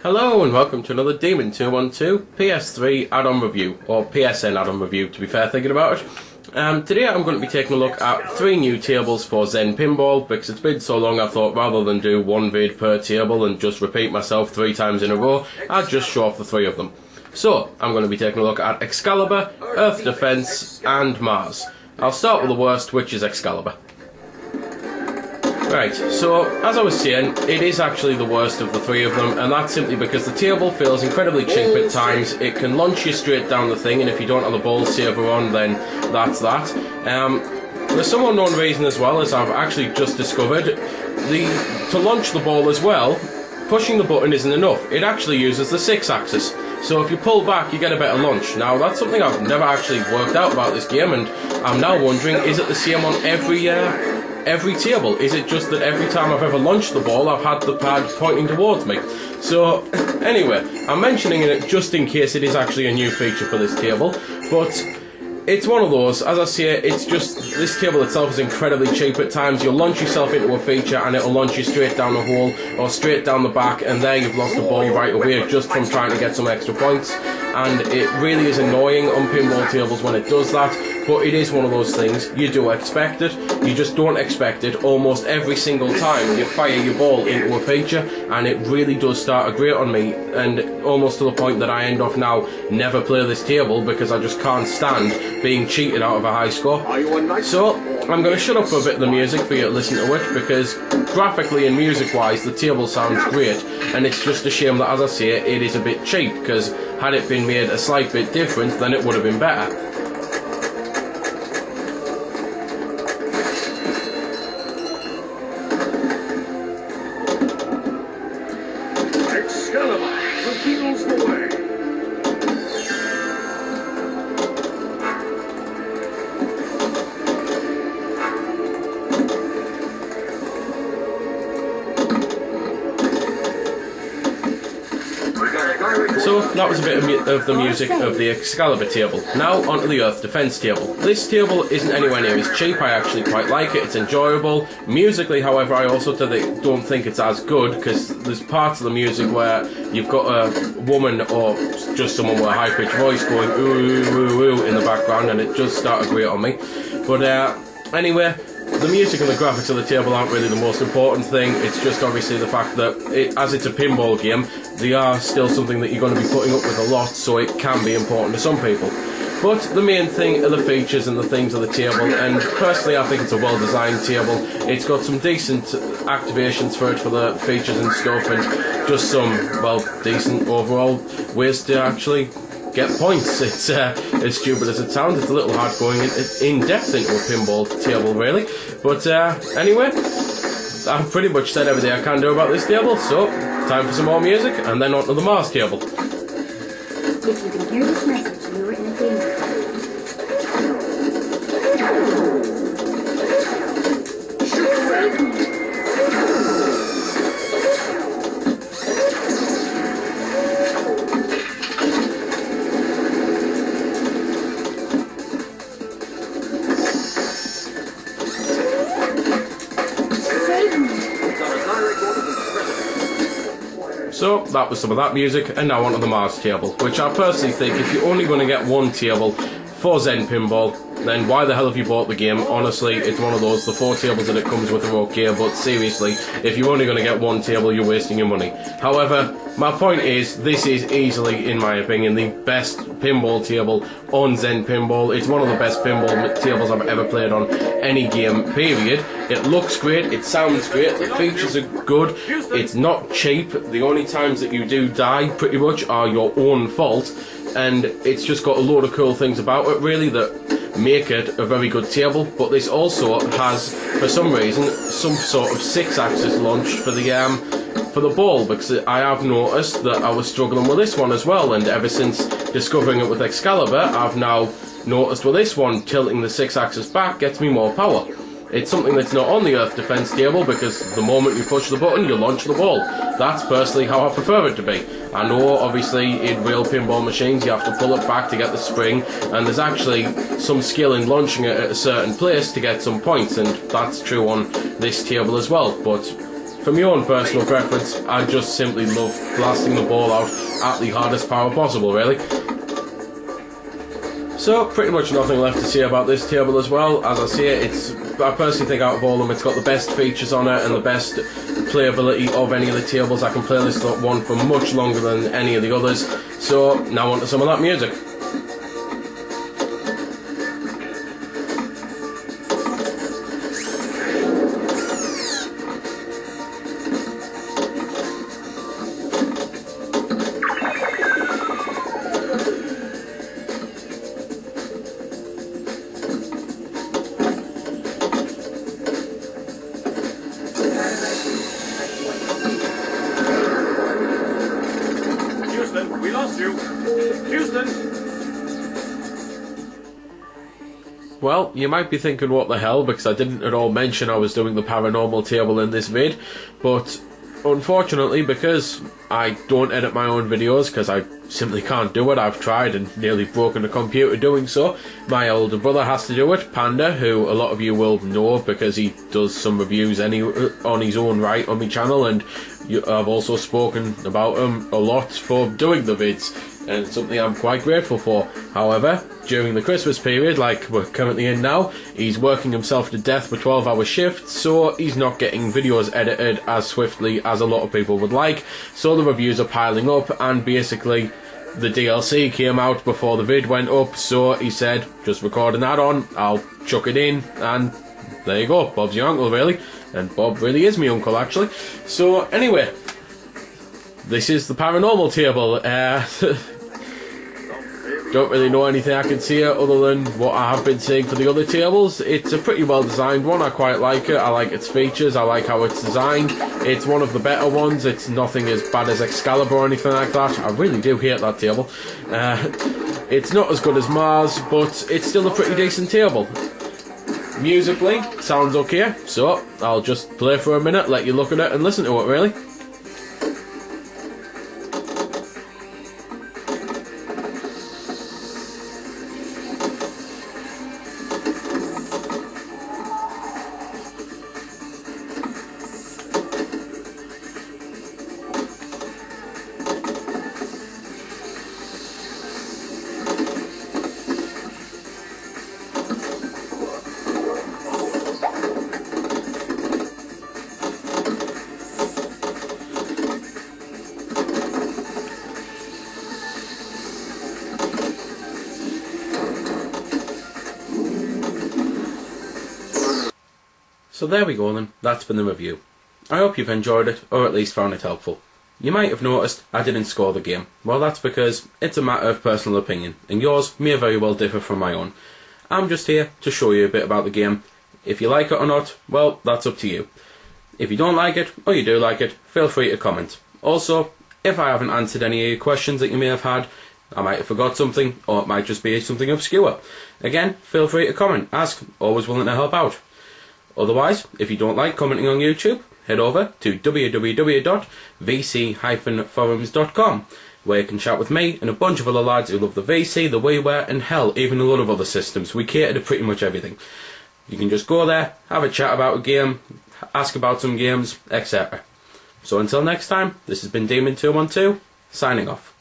Hello and welcome to another Demon 212 PS3 add-on review, or PSN add-on review to be fair, thinking about it. Today I'm going to be taking a look at 3 new tables for Zen Pinball, because it's been so long I thought rather than do one vid per table and just repeat myself 3 times in a row, I'd just show off the 3 of them. So, I'm going to be taking a look at Excalibur, Earth Defense and Mars. I'll start with the worst, which is Excalibur. Right, so as I was saying, it is actually the worst of the 3 of them, and that's simply because the table feels incredibly cheap at times. It can launch you straight down the thing, and if you don't have the ball saver on, then that's that. For some unknown reason as well, as I've actually just discovered, to launch the ball as well, pushing the button isn't enough. It actually uses the 6-axis. So if you pull back, you get a better launch. Now, that's something I've never actually worked out about this game, and I'm now wondering, is it the same on every table? Is it just that every time I've ever launched the ball, I've had the pad pointing towards me? So, anyway, I'm mentioning it just in case it is actually a new feature for this table, but it's one of those, as I say, it's just, this table itself is incredibly cheap at times. You'll launch yourself into a feature and it'll launch you straight down the hole, or straight down the back, and there you've lost the ball right away just from trying to get some extra points. And it really is annoying on pinball tables when it does that, but it is one of those things. You do expect it, you just don't expect it almost every single time you fire your ball into a feature, and it really does start to grate on me, and almost to the point that I end off now never play this table because I just can't stand being cheated out of a high score. So I'm going to shut up for a bit of the music for you to listen to it, because graphically and music wise the table sounds great, and it's just a shame that, as I say, it is a bit cheap, because had it been made a slight bit different, then it would have been better. Excalibur reveals the way. So that was a bit of the music of the Excalibur table. Now onto the Earth Defense table. This table isn't anywhere near as cheap. I actually quite like it, it's enjoyable. Musically, however, I also don't think it's as good, because there's parts of the music where you've got a woman or just someone with a high-pitched voice going ooh, ooh, ooh in the background, and it does start to grate on me. But anyway, the music and the graphics of the table aren't really the most important thing. It's just obviously the fact that, as it's a pinball game, they are still something that you're going to be putting up with a lot, so it can be important to some people. But the main thing are the features and the things of the table, and personally I think it's a well-designed table. It's got some decent activations for it, for the features and stuff, and just some, well, decent overall ways to actually get points. It's as stupid as it sounds, it's a little hard going in depth into a pinball table, really. But anyway, I've pretty much said everything I can do about this table, so time for some more music, and then on to the Mars table. If you can hear this message, you were in a danger. So that was some of that music, and now onto the Mars table, which I personally think, if you're only going to get one table for Zen Pinball, then why the hell have you bought the game? Honestly, it's one of those, the 4 tables that it comes with are okay, but seriously, if you're only going to get one table, you're wasting your money. However, my point is, this is easily, in my opinion, the best pinball table on Zen Pinball. It's one of the best pinball tables I've ever played on any game, period. It looks great, it sounds great, the features are good, it's not cheap. The only times that you do die, pretty much, are your own fault, and it's just got a load of cool things about it, really, that make it a very good table. But this also has, for some reason, some sort of 6-axis launch for the ball, because I have noticed that I was struggling with this one as well, and ever since discovering it with Excalibur, I've now noticed with this one, tilting the 6-axis back gets me more power. It's something that's not on the Earth Defense table, because the moment you push the button, you launch the ball. That's personally how I prefer it to be. I know, obviously, in real pinball machines, you have to pull it back to get the spring, and there's actually some skill in launching it at a certain place to get some points, and that's true on this table as well. But for my own personal preference, I just simply love blasting the ball out at the hardest power possible, really. So, pretty much nothing left to say about this table as well. As I say, I personally think out of all of them, it's got the best features on it and the best playability of any of the tables. I can play this one for much longer than any of the others. So, now on to some of that music. We lost you. Houston! Well, you might be thinking what the hell, because I didn't at all mention I was doing the paranormal table in this vid, but unfortunately, because I don't edit my own videos, because I simply can't do it, I've tried and nearly broken the computer doing so, my older brother has to do it, Panda, who a lot of you will know because he does some reviews on his own right on my channel, and I've also spoken about him a lot for doing the vids, and it's something I'm quite grateful for. However, during the Christmas period, like we're currently in now, he's working himself to death with 12-hour shifts, so he's not getting videos edited as swiftly as a lot of people would like, so the reviews are piling up, and basically the DLC came out before the vid went up, so he said, just record an add-on, I'll chuck it in, and there you go, Bob's your uncle, really. And Bob really is my uncle, actually. So, anyway, this is the paranormal table. Don't really know anything I can say other than what I have been saying for the other tables. It's a pretty well designed one, I quite like it. I like its features, I like how it's designed. It's one of the better ones, it's nothing as bad as Excalibur or anything like that. I really do hate that table. It's not as good as Mars, but it's still a pretty decent table. Musically, sounds okay, so I'll just play for a minute, let you look at it and listen to it, really. So there we go then, that's been the review. I hope you've enjoyed it, or at least found it helpful. You might have noticed I didn't score the game. Well, that's because it's a matter of personal opinion, and yours may very well differ from my own. I'm just here to show you a bit about the game. If you like it or not, well, that's up to you. If you don't like it, or you do like it, feel free to comment. Also, if I haven't answered any of your questions that you may have had, I might have forgot something, or it might just be something obscure. Again, feel free to comment, ask, always willing to help out. Otherwise, if you don't like commenting on YouTube, head over to www.vc-forums.com, where you can chat with me and a bunch of other lads who love the VC, the WiiWare, and hell, even a lot of other systems. We cater to pretty much everything. You can just go there, have a chat about a game, ask about some games, etc. So until next time, this has been Demon212, signing off.